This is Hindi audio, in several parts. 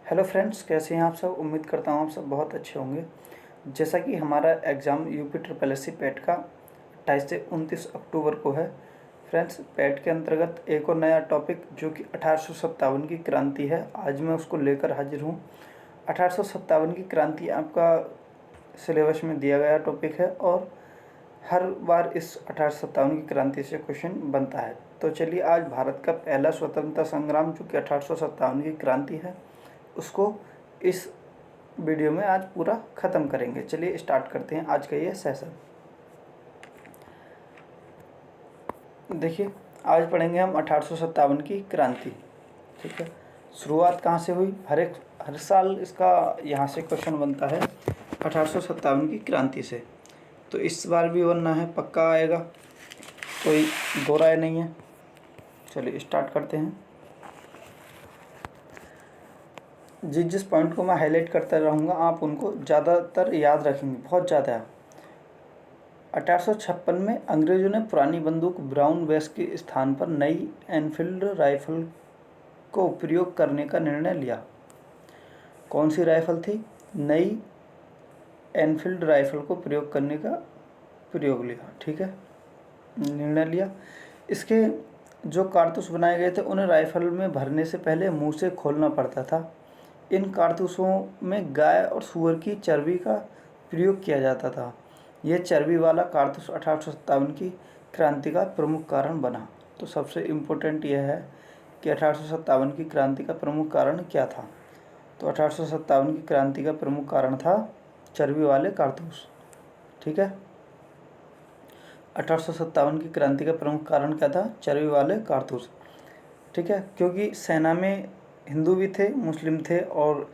हेलो फ्रेंड्स, कैसे हैं आप सब। उम्मीद करता हूँ आप सब बहुत अच्छे होंगे। जैसा कि हमारा exam UP triple S C PET का 28 से 29 अक्टूबर को है। फ्रेंड्स, पैट के अंतर्गत एक और नया टॉपिक जो कि 1857 की क्रांति है, आज मैं उसको लेकर हाजिर हूँ। 1857 की क्रांति आपका सिलेबस में दिया गया टॉपिक है और हर बार इस 1857 की क्रांति से क्वेश्चन बनता है। तो चलिए, आज भारत का पहला स्वतंत्रता संग्राम जो कि 1857 की क्रांति है, उसको इस वीडियो में आज पूरा ख़त्म करेंगे। चलिए स्टार्ट करते हैं आज का ये सेशन। देखिए, आज पढ़ेंगे हम 1857 की क्रांति। ठीक है, शुरुआत कहाँ से हुई। हर साल इसका यहाँ से क्वेश्चन बनता है 1857 की क्रांति से। तो इस बार भी बनना है, पक्का आएगा, कोई दो राय नहीं है। चलिए स्टार्ट करते हैं। जिस पॉइंट को मैं हाईलाइट करता रहूँगा आप उनको ज़्यादातर याद रखेंगे, बहुत ज़्यादा। 1856 में अंग्रेज़ों ने पुरानी बंदूक ब्राउन बेस के स्थान पर नई एनफील्ड राइफल को प्रयोग करने का निर्णय लिया। कौन सी राइफल थी? नई एनफील्ड राइफल को प्रयोग करने का लिया। ठीक है, निर्णय लिया। इसके जो कारतूस बनाए गए थे उन्हें राइफल में भरने से पहले मुंह से खोलना पड़ता था। इन कारतूसों में गाय और सूअर की चर्बी का प्रयोग किया जाता था। यह चर्बी वाला कारतूस 1857 की क्रांति का प्रमुख कारण बना। तो सबसे इम्पोर्टेंट यह है कि 1857 की क्रांति का प्रमुख कारण क्या था। तो 1857 की क्रांति का प्रमुख कारण था चर्बी वाले कारतूस। ठीक है, 1857 की क्रांति का प्रमुख कारण क्या था? चर्बी वाले कारतूस। ठीक है, क्योंकि सेना में हिंदू भी थे, मुस्लिम थे, और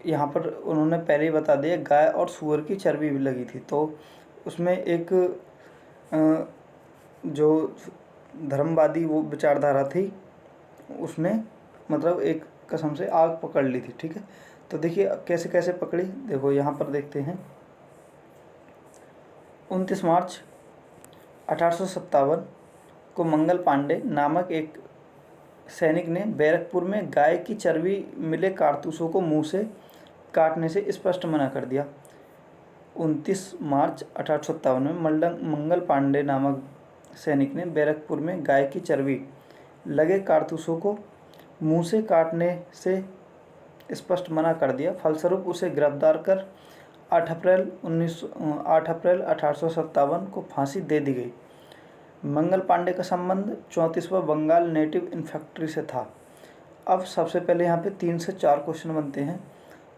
यहाँ पर उन्होंने पहले ही बता दिया गाय और सूअर की चर्बी भी लगी थी। तो उसमें एक जो धर्मवादी वो विचारधारा थी, उसने मतलब एक कसम से आग पकड़ ली थी। ठीक है, तो देखिए कैसे कैसे पकड़ी। देखो यहाँ पर देखते हैं। 29 मार्च 1857 को मंगल पांडे नामक एक सैनिक ने बैरकपुर में गाय की चर्बी मिले कारतूसों को मुंह से काटने से स्पष्ट मना कर दिया। 29 मार्च 1857 में मंगल पांडे नामक सैनिक ने बैरकपुर में गाय की चर्बी लगे कारतूसों को मुंह से काटने से स्पष्ट मना कर दिया। फलस्वरूप उसे गिरफ्तार कर 8 अप्रैल 1857 को फांसी दे दी गई। मंगल पांडे का संबंध 34वां बंगाल नेटिव इन्फेंट्री से था। अब सबसे पहले यहाँ पे 3 से 4 क्वेश्चन बनते हैं।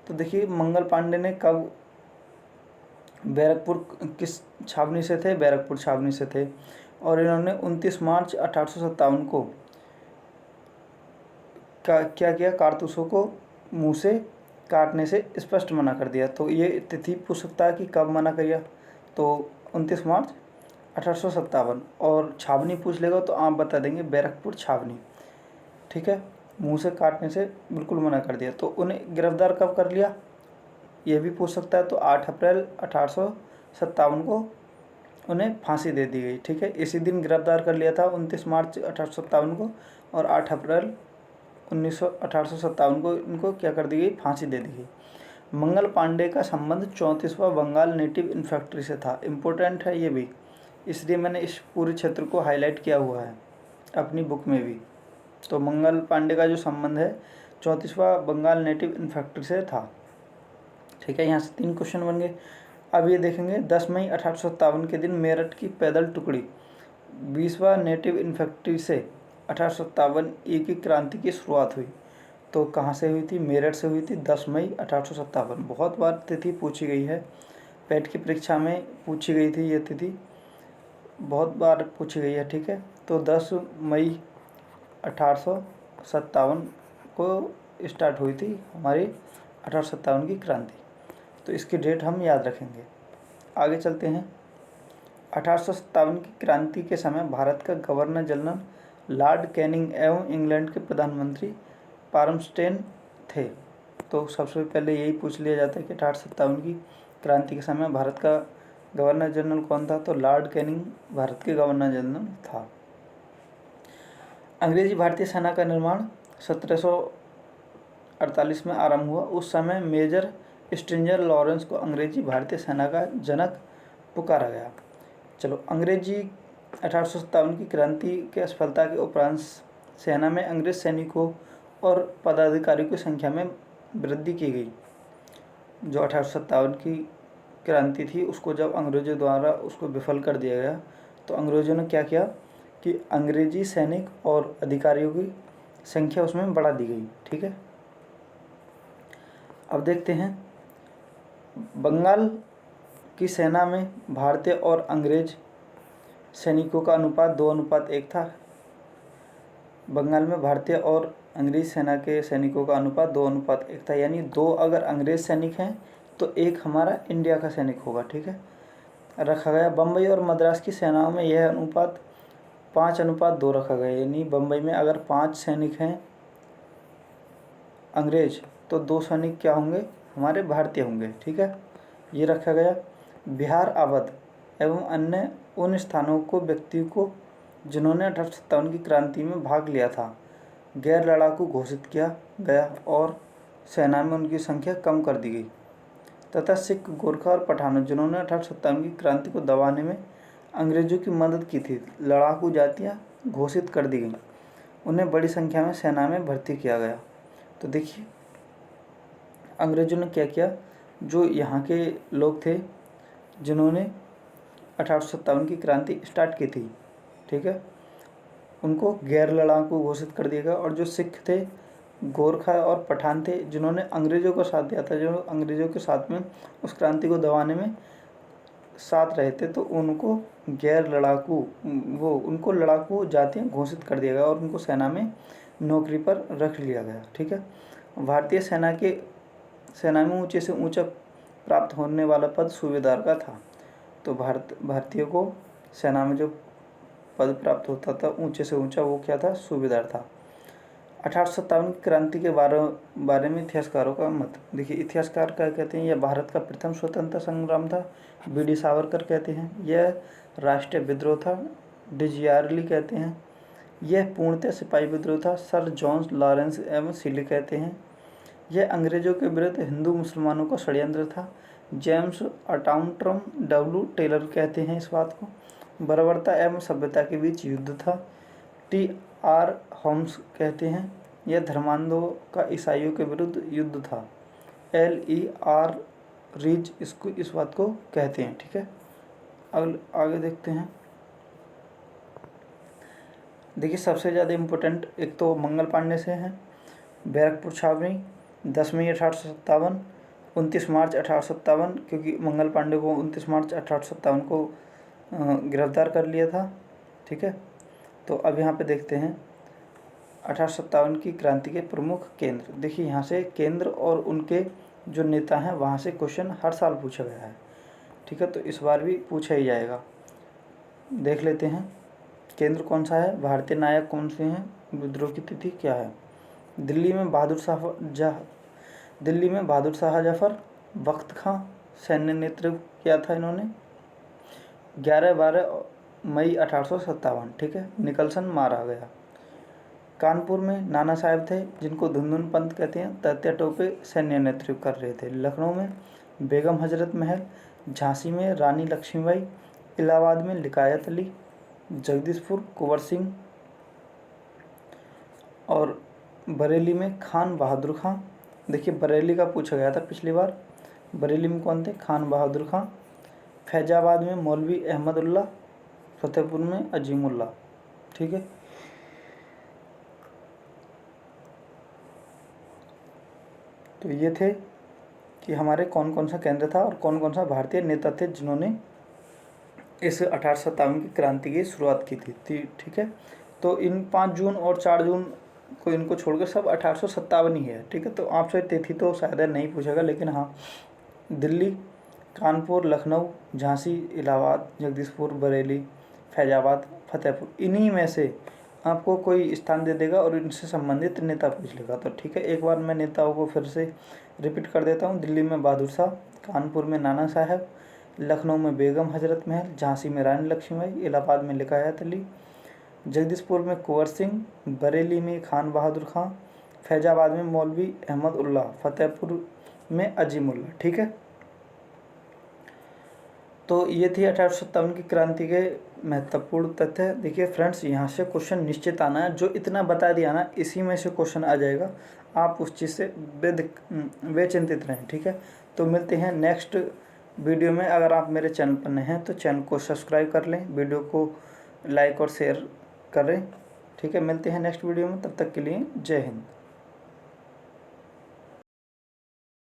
तो देखिए, मंगल पांडे ने कब बैरकपुर किस छावनी से थे? बैरकपुर छावनी से थे। और इन्होंने 29 मार्च 1857 को क्या किया? कारतूसों को मुंह से काटने से स्पष्ट मना कर दिया। तो ये तिथि पूछ सकता है कि कब मना किया। तो 29 मार्च 1857। और छावनी पूछ लेगा तो आप बता देंगे बैरकपुर छावनी। ठीक है, मुंह से काटने से बिल्कुल मना कर दिया। तो उन्हें गिरफ्तार कब कर लिया, ये भी पूछ सकता है। तो 8 अप्रैल 1857 को उन्हें फांसी दे दी गई। ठीक है, इसी दिन गिरफ्तार कर लिया था 29 मार्च 1857 को, और 8 अप्रैल 1857 को इनको क्या कर दी गई? फांसी दे दी गई। मंगल पांडे का संबंध 34वां बंगाल नेटिव इन्फेंट्री से था। इम्पोर्टेंट है ये भी, इसलिए मैंने इस पूरे क्षेत्र को हाईलाइट किया हुआ है अपनी बुक में भी। तो मंगल पांडे का जो संबंध है 34वां बंगाल नेटिव इन्फेंट्री से था। ठीक है, यहाँ से 3 क्वेश्चन बन गए। अब ये देखेंगे 10 मई 1857 के दिन मेरठ की पैदल टुकड़ी 20वां नेटिव इन्फेंट्री से 1857 ई की क्रांति की शुरुआत हुई। तो कहाँ से हुई थी? मेरठ से हुई थी, 10 मई 1857। बहुत बार तिथि पूछी गई है, पैट की परीक्षा में पूछी गई थी ये तिथि, बहुत बार पूछी गई है। ठीक है, तो 10 मई 1857 को स्टार्ट हुई थी हमारी 1857 की क्रांति। तो इसकी डेट हम याद रखेंगे। आगे चलते हैं। 1857 की क्रांति के समय भारत का गवर्नर जनरल लॉर्ड कैनिंग एवं इंग्लैंड के प्रधानमंत्री पाल्मस्टेन थे। तो सबसे पहले यही पूछ लिया जाता है कि 1857 की क्रांति के समय भारत का गवर्नर जनरल कौन था? तो लॉर्ड कैनिंग भारत के गवर्नर जनरल था। अंग्रेजी भारतीय सेना का निर्माण 1848 में आरंभ हुआ। उस समय मेजर स्ट्रिंजर लॉरेंस को अंग्रेजी भारतीय सेना का जनक पुकारा गया। चलो, अंग्रेजी 1857 की क्रांति के असफलता के उपरांत सेना में अंग्रेज सैनिकों और पदाधिकारियों की संख्या में वृद्धि की गई। जो 1857 की क्रांति थी उसको जब अंग्रेजों द्वारा उसको विफल कर दिया गया, तो अंग्रेजों ने क्या किया कि अंग्रेजी सैनिक और अधिकारियों की संख्या उसमें बढ़ा दी गई। ठीक है, अब देखते हैं बंगाल की सेना में भारतीय और अंग्रेज सैनिकों का अनुपात 2:1 था। बंगाल में भारतीय और अंग्रेज सेना के सैनिकों का अनुपात 2:1 था, यानी 2 अगर अंग्रेज सैनिक हैं तो 1 हमारा इंडिया का सैनिक होगा। ठीक है, रखा गया। बम्बई और मद्रास की सेनाओं में यह अनुपात 5:2 रखा गया, यानी बम्बई में अगर 5 सैनिक हैं अंग्रेज तो 2 सैनिक क्या होंगे, हमारे भारतीय होंगे। ठीक है, ये रखा गया। बिहार, अवध एवं अन्य उन स्थानों को व्यक्ति को जिन्होंने 1857 की क्रांति में भाग लिया था गैर लड़ाकू घोषित किया गया और सेना में उनकी संख्या कम कर दी गई, तथा सिख, गोरखा और पठानों जिन्होंने 1857 की क्रांति को दबाने में अंग्रेजों की मदद की थी, लड़ाकू जातियां घोषित कर दी गईं। उन्हें बड़ी संख्या में सेना में भर्ती किया गया। तो देखिए अंग्रेजों ने क्या किया, जो यहाँ के लोग थे जिन्होंने 1857 की क्रांति स्टार्ट की थी, ठीक है, उनको गैर लड़ाकू घोषित कर दिया गया। और जो सिख थे, गोरखा और पठान थे जिन्होंने अंग्रेज़ों को साथ दिया था, जो अंग्रेज़ों के साथ में उस क्रांति को दबाने में साथ रहे थे, तो उनको गैर लड़ाकू उनको लड़ाकू जातियाँ घोषित कर दिया गया और उनको सेना में नौकरी पर रख लिया गया। ठीक है, भारतीय सेना में ऊंचे से ऊंचा प्राप्त होने वाला पद सूबेदार का था। तो भारतीयों को सेना में जो पद प्राप्त होता था ऊंचे से ऊंचा, वो क्या था, सूबेदार था। 1857 की क्रांति के बारे में इतिहासकारों का मत देखिए। इतिहासकार क्या कहते हैं, यह भारत का प्रथम स्वतंत्रता संग्राम था। बी.डी. सावरकर कहते हैं यह राष्ट्रीय विद्रोह था। डिजियार्ली कहते हैं यह पूर्णतः सिपाही विद्रोह था। सर जॉन लॉरेंस एवं सीली कहते हैं यह अंग्रेजों के विरुद्ध हिंदू मुसलमानों का षड्यंत्र था। जेम्स अटाउंट्रम डब्ल्यू टेलर कहते हैं इस बात को बर्बरता एवं सभ्यता के बीच युद्ध था। टी.आर. होम्स कहते हैं यह धर्मांधों का ईसाइयों के विरुद्ध युद्ध था। L.E.R. रीज इस बात को कहते हैं। ठीक है, आगे देखते हैं। देखिए सबसे ज़्यादा इम्पोर्टेंट एक तो मंगल पांडे से हैं। बैरकपुर छावनी 10 मई 1857, 29 मार्च 1857, क्योंकि मंगल पांडे को 29 मार्च 1857 को गिरफ्तार कर लिया था। ठीक है, तो अब यहाँ पे देखते हैं 1857 की क्रांति के प्रमुख केंद्र। देखिए यहाँ से केंद्र और उनके जो नेता हैं वहाँ से क्वेश्चन हर साल पूछा गया है। ठीक है, तो इस बार भी पूछा ही जाएगा। देख लेते हैं केंद्र कौन सा है, भारतीय नायक कौन से हैं, विद्रोह की तिथि क्या है। दिल्ली में बहादुर शाह जफर, बख्त खां सैन्य नेतृत्व किया था इन्होंने। 11-12 मई 1857। ठीक है, निकलसन मारा गया। कानपुर में नाना साहब थे जिनको धुंधुन पंत कहते हैं, तात्या टोपे सैन्य नेतृत्व कर रहे थे। लखनऊ में बेगम हजरत महल, झांसी में रानी लक्ष्मीबाई, इलाहाबाद में लिकायत अली, जगदीशपुर कुंवर सिंह और बरेली में खान बहादुर खां। देखिए बरेली का पूछा गया था पिछली बार। बरेली में कौन थे, खान बहादुर खां। फैजाबाद में मौलवी अहमदुल्ला, फतेहपुर में अजीमुल्ला। ठीक है, तो ये थे कि हमारे कौन कौन सा केंद्र था और कौन कौन सा भारतीय नेता थे जिन्होंने इस 1857 की क्रांति की शुरुआत की थी। ठीक है, तो इन 5 जून और 4 जून को इनको छोड़कर सब 1857 ही है। ठीक है, तो आपसे तिथि तो शायद नहीं पूछेगा, लेकिन हाँ दिल्ली, कानपुर, लखनऊ, झांसी, इलाहाबाद, जगदीशपुर, बरेली, फैजाबाद, फतेहपुर, इन्हीं में से आपको कोई स्थान दे देगा और इनसे संबंधित नेता पूछ लेगा। तो ठीक है, एक बार मैं नेताओं को फिर से रिपीट कर देता हूँ। दिल्ली में बहादुर शाह, कानपुर में नाना साहब, लखनऊ में बेगम हजरत महल, झांसी में रानी लक्ष्मीबाई, इलाहाबाद में लिकायत अली, जगदीशपुर में कुंवर सिंह, बरेली में खान बहादुर खां, फैजाबाद में मौलवी अहमद उल्लाह, फतेहपुर में अजीमुल्ला। ठीक है, तो ये थी 1857 की क्रांति के महत्वपूर्ण तथ्य। देखिए फ्रेंड्स, यहाँ से क्वेश्चन निश्चित आना है, जो इतना बता दिया ना इसी में से क्वेश्चन आ जाएगा, आप उस चीज़ से बेचिंतित रहें। ठीक है, तो मिलते हैं नेक्स्ट वीडियो में। अगर आप मेरे चैनल पर नए हैं तो चैनल को सब्सक्राइब कर लें, वीडियो को लाइक और शेयर करें। ठीक है, मिलते हैं नेक्स्ट वीडियो में, तब तक के लिए जय हिंद।